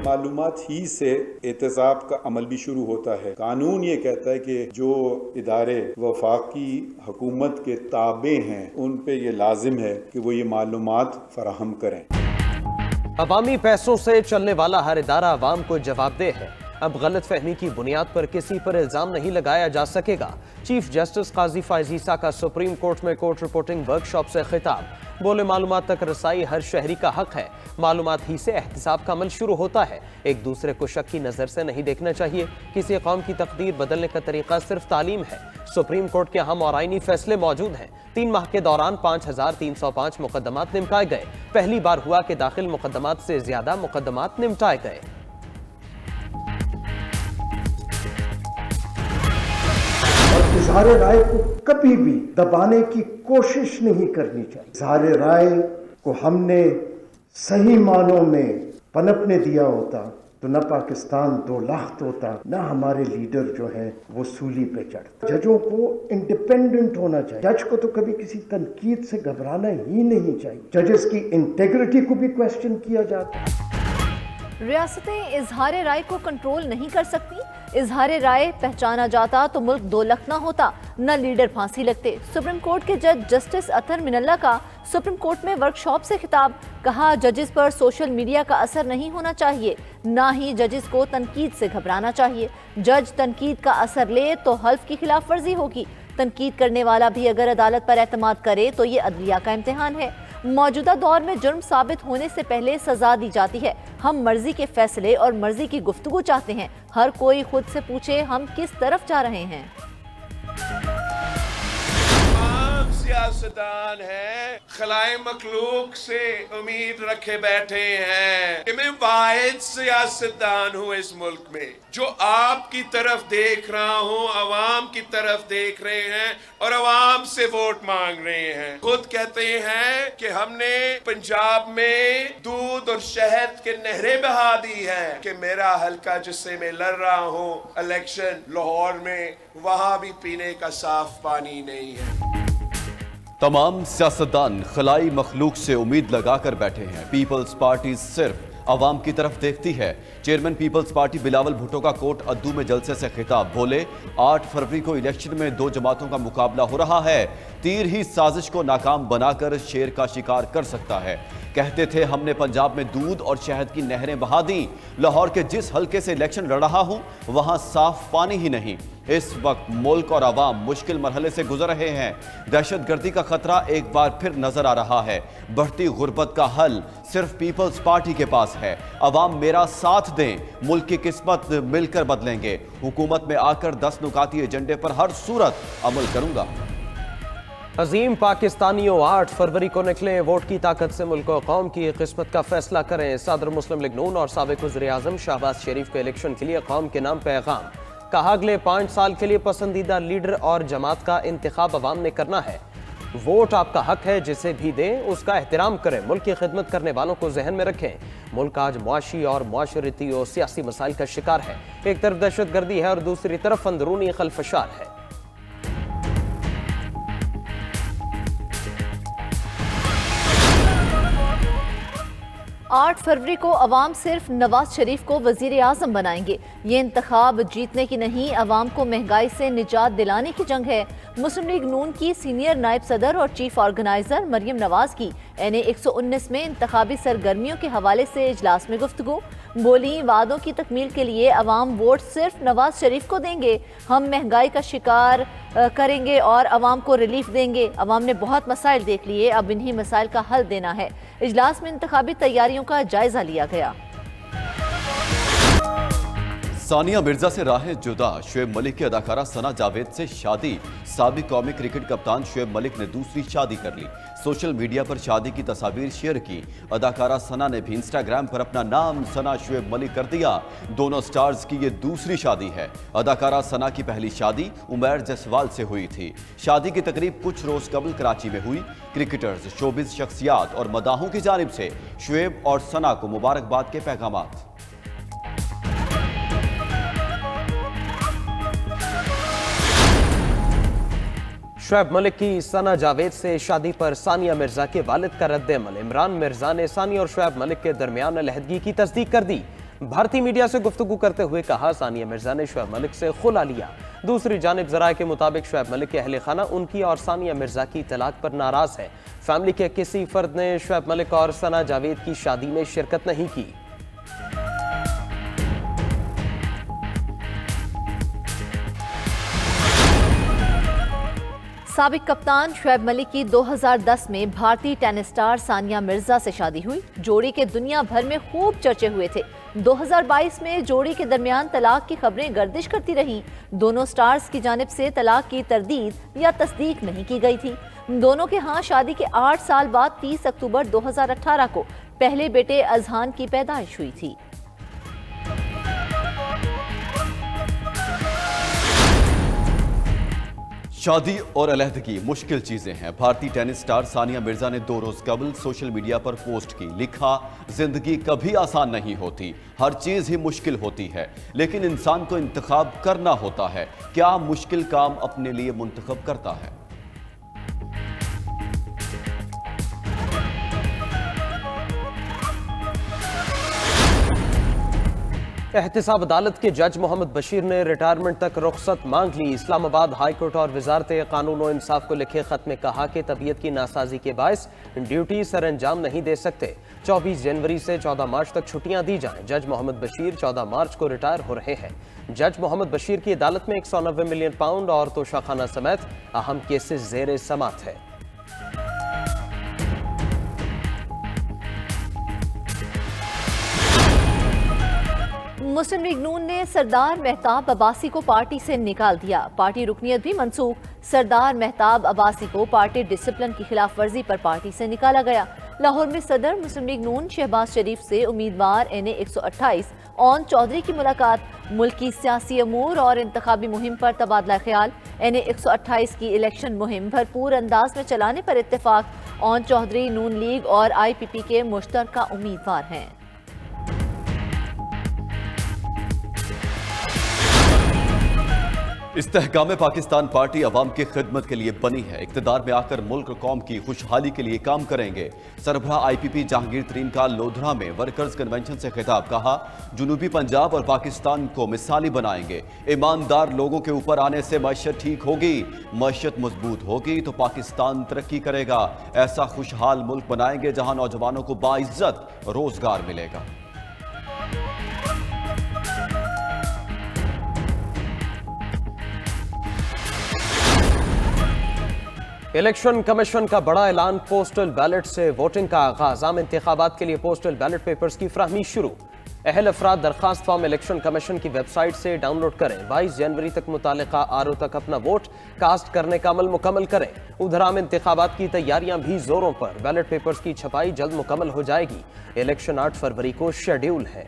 मालूमात ही से एहतसाब का अमल भी शुरू होता है। कानून ये कहता है कि जो इदारे वफाकी हुकूमत के ताबे हैं उन पे ये लाजिम है कि वो ये मालूमात फराहम करें। अवामी पैसों से चलने वाला हर इदारा अवाम को जवाबदेह है। अब गलत फहमी की बुनियाद पर किसी पर इल्जाम नहीं लगाया जा सकेगा। चीफ जस्टिस काजी फायज ईसा का सुप्रीम कोर्ट में कोर्ट रिपोर्टिंग वर्कशॉप से खिताब। बोले मालूमात तक रसाई हर शहरी का हक है। मालूमात ही से एहतिसाब का अमल शुरू होता है। एक दूसरे को शक की नजर से नहीं देखना चाहिए। किसी कौम की तकदीर बदलने का तरीका सिर्फ तालीम है। सुप्रीम कोर्ट के अहम और आईनी फैसले मौजूद हैं। 3 माह के दौरान 5305 मुकदमात निपटाए गए। पहली बार हुआ कि दाखिल मुकदमात से ज्यादा मुकदमात निपटाए गए। इज़हार राय को कभी भी दबाने की कोशिश नहीं करनी चाहिए। इज़हार राय को हमने सही मानों में पनपने दिया होता तो न पाकिस्तान 2 लाख होता, न हमारे लीडर जो हैं वो सूली पे चढ़ते। जजों को इंडिपेंडेंट होना चाहिए। जज को तो कभी किसी तनकीद से घबराना ही नहीं चाहिए। जजेस की इंटेग्रिटी को भी क्वेश्चन किया जाता है। रियासतें इजहार राय को कंट्रोल नहीं कर सकती। इजहार राय पहचाना जाता तो मुल्क 2 लाख ना होता, न लीडर फांसी लगते। सुप्रीम कोर्ट के जज जस्टिस अतर मिनल्ला का सुप्रीम कोर्ट में वर्कशॉप से खिताब। कहा जजेस पर सोशल मीडिया का असर नहीं होना चाहिए, ना ही जजेस को तनकीद से घबराना चाहिए। जज तनकीद का असर ले तो हल्फ की खिलाफ वर्जी होगी। तनकीद करने वाला भी अगर अदालत पर एतमाद करे तो ये अदलिया का इम्तिहान है। मौजूदा दौर में जुर्म साबित होने से पहले सजा दी जाती है। हम मर्जी के फैसले और मर्जी की गुफ्तगू चाहते हैं। हर कोई खुद से पूछे हम किस तरफ जा रहे हैं। सियासतदान है, खलाए मखलूक से उम्मीद रखे बैठे हैं कि मैं वाहिद सियासतदान हूँ इस मुल्क में जो आपकी तरफ देख रहा हूँ, अवाम की तरफ देख रहे हैं और अवाम से वोट मांग रहे हैं। खुद कहते हैं कि हमने पंजाब में दूध और शहद के नहरें बहा दी हैं कि मेरा हल्का जिससे मैं लड़ रहा हूँ इलेक्शन लाहौर में, वहाँ भी पीने का साफ पानी नहीं है। तमाम सियासतदान खलाई मखलूक से उम्मीद लगाकर बैठे हैं। पीपल्स पार्टी सिर्फ अवाम की तरफ देखती है। चेयरमैन पीपल्स पार्टी बिलावल भुट्टो का कोट अद्दू में जलसे से खिताब। बोले 8 फरवरी को इलेक्शन में 2 जमातों का मुकाबला हो रहा है। तीर ही साजिश को नाकाम बनाकर शेर का शिकार कर सकता है। कहते थे हमने पंजाब में दूध और शहद की नहरें बहा दी। लाहौर के जिस हल्के से इलेक्शन लड़ रहा हूं वहां साफ पानी ही नहीं। इस वक्त मुल्क और आवाम मुश्किल मरहले से गुजर रहे हैं। दहशतगर्दी का खतरा एक बार फिर नजर आ रहा है। बढ़ती गुर्बत का हल सिर्फ पीपल्स पार्टी के पास है। आवाम मेरा साथ दें, मुल्क की किस्मत मिलकर बदलेंगे। हुकूमत में आकर 10 नुकाती एजेंडे पर हर सूरत अमल करूंगा। अजीम पाकिस्तानियों 8 फरवरी को निकले, वोट की ताकत से मुल्क और कौम की किस्मत का फैसला करें। सदर मुस्लिम लीग नून और साबिक वज़ीर आज़म शहबाज शरीफ को इलेक्शन के लिए कौम के नाम पैगाम। कहा अगले 5 साल के लिए पसंदीदा लीडर और जमात का इंतखाब अवाम ने करना है। वोट आपका हक है, जिसे भी दें उसका एहतराम करें। मुल्क की खिदमत करने वालों को जहन में रखें। मुल्क आज मुआशी और मुआशरती और सियासी मसाइल का शिकार है। एक तरफ दहशतगर्दी है और दूसरी तरफ अंदरूनी खलफशार है। 8 फरवरी को अवाम सिर्फ नवाज शरीफ को वजीर आज़म बनाएंगे। ये इंतखाब जीतने की नहीं, अवाम को महंगाई से निजात दिलाने की जंग है। मुस्लिम लीग नून की सीनियर नायब सदर और चीफ ऑर्गेनाइजर मरियम नवाज की NA 119 में इंतखाबी सरगर्मियों के हवाले से इजलास में गुफ्तगू। बोली वादों की तकमील के लिए अवाम वोट सिर्फ नवाज शरीफ को देंगे। हम महंगाई का शिकार करेंगे और अवाम को रिलीफ देंगे। अवाम ने बहुत मसाइल देख लिए, अब इन्हीं मसाइल का हल देना है। इजलास में इंतखाबी तैयारियों का जायजा लिया गया। सानिया मिर्जा से राहें जुदा, शुएब मलिक की अदाकारा सना जावेद से शादी। साबिक कौमी क्रिकेट कप्तान शुएब मलिक ने दूसरी शादी कर ली। सोशल मीडिया पर शादी की तस्वीर शेयर की। अदाकारा सना ने भी इंस्टाग्राम पर अपना नाम सना शुएब मलिक कर दिया। दोनों स्टार्स की ये दूसरी शादी है। अदाकारा सना की पहली शादी उमैर जसवाल से हुई थी। शादी की तकरीब कुछ रोज कबल कराची में हुई। क्रिकेटर्स, शोबिज शख्सियात और मदाहों की जानिब से शुएब और सना को मुबारकबाद के पैगामात। शुएब मलिक की सना जावेद से शादी पर सानिया मिर्जा के वालिद का रद्द-ए-अमल। इमरान मिर्जा ने सानिया और शुएब मलिक के दरमियान अलहदगी की तस्दीक कर दी। بھارتی میڈیا سے گفتگو کرتے ہوئے کہا ثانیہ مرزا نے شعیب ملک سے خلا لیا۔ دوسری جانب ذرائع کے مطابق شعیب ملک کے اہل خانہ ان کی اور ثانیہ مرزا کی طلاق پر ناراض ہے۔ فیملی کے کسی فرد نے شعیب ملک اور ثنا جاوید کی شادی میں شرکت نہیں کی۔ سابق کپتان شعیب ملک کی 2010 میں بھارتی ٹینس سٹار ثانیہ مرزا سے شادی ہوئی۔ جوڑی کے دنیا بھر میں خوب چرچے ہوئے تھے۔ 2022 میں جوڑی کے درمیان طلاق کی خبریں گردش کرتی رہیں۔ دونوں سٹارز کی جانب سے طلاق کی تردید یا تصدیق نہیں کی گئی تھی۔ دونوں کے ہاں شادی کے 8 سال بعد 30 اکتوبر 2018 کو پہلے بیٹے اذہان کی پیدائش ہوئی تھی۔ شادی اور علیحدگی مشکل چیزیں ہیں۔ بھارتی ٹینس سٹار ثانیہ مرزا نے 2 روز قبل سوشل میڈیا پر پوسٹ کی، لکھا زندگی کبھی آسان نہیں ہوتی، ہر چیز ہی مشکل ہوتی ہے، لیکن انسان کو انتخاب کرنا ہوتا ہے، کیا مشکل کام اپنے لیے منتخب کرتا ہے۔ احتساب عدالت کے جج محمد بشیر نے ریٹائرمنٹ تک رخصت مانگ لی۔ اسلام آباد ہائی کورٹ اور وزارت قانون و انصاف کو لکھے خط میں کہا کہ طبیعت کی ناسازی کے باعث ڈیوٹی سر انجام نہیں دے سکتے۔ 24 جنوری سے 14 مارچ تک چھٹیاں دی جائیں۔ جج محمد بشیر 14 مارچ کو ریٹائر ہو رہے ہیں۔ جج محمد بشیر کی عدالت میں 190 ملین پاؤنڈ اور توشہ خانہ سمیت اہم کیسز زیر سماعت ہے۔ مسلم لیگ نون نے سردار مہتاب عباسی کو پارٹی سے نکال دیا۔ پارٹی رکنیت بھی منسوخ۔ سردار مہتاب عباسی کو پارٹی ڈسپلن کی خلاف ورزی پر پارٹی سے نکالا گیا۔ لاہور میں صدر مسلم لیگ نون شہباز شریف سے امیدوار NA 128 اون چودھری کی ملاقات۔ ملکی سیاسی امور اور انتخابی مہم پر تبادلہ خیال۔ NA 128 کی الیکشن مہم بھرپور انداز میں چلانے پر اتفاق۔ اون چودھری نون لیگ اور IPP کے مشترکہ امیدوار ہیں۔ استحکام پاکستان پارٹی عوام کی خدمت کے لیے بنی ہے، اقتدار میں آ کر ملک قوم کی خوشحالی کے لیے کام کریں گے۔ سربراہ IPP جہانگیر ترین کا لودھرا میں ورکرز کنونشن سے خطاب، کہا جنوبی پنجاب اور پاکستان کو مثالی بنائیں گے۔ ایماندار لوگوں کے اوپر آنے سے معیشت ٹھیک ہوگی، معیشت مضبوط ہوگی تو پاکستان ترقی کرے گا۔ ایسا خوشحال ملک بنائیں گے جہاں نوجوانوں کو باعزت روزگار ملے گا۔ الیکشن کمیشن کا بڑا اعلان، پوسٹل بیلٹ سے ووٹنگ کا آغاز۔ عام انتخابات کے لیے پوسٹل بیلٹ پیپرز کی فراہمی شروع۔ اہل افراد درخواست فارم الیکشن کمیشن کی ویب سائٹ سے ڈاؤن لوڈ کریں۔ 22 جنوری تک متعلقہ RO تک اپنا ووٹ کاسٹ کرنے کا عمل مکمل کریں۔ ادھر عام انتخابات کی تیاریاں بھی زوروں پر۔ بیلٹ پیپرز کی چھپائی جلد مکمل ہو جائے گی۔ الیکشن 8 فروری کو شیڈیول ہے۔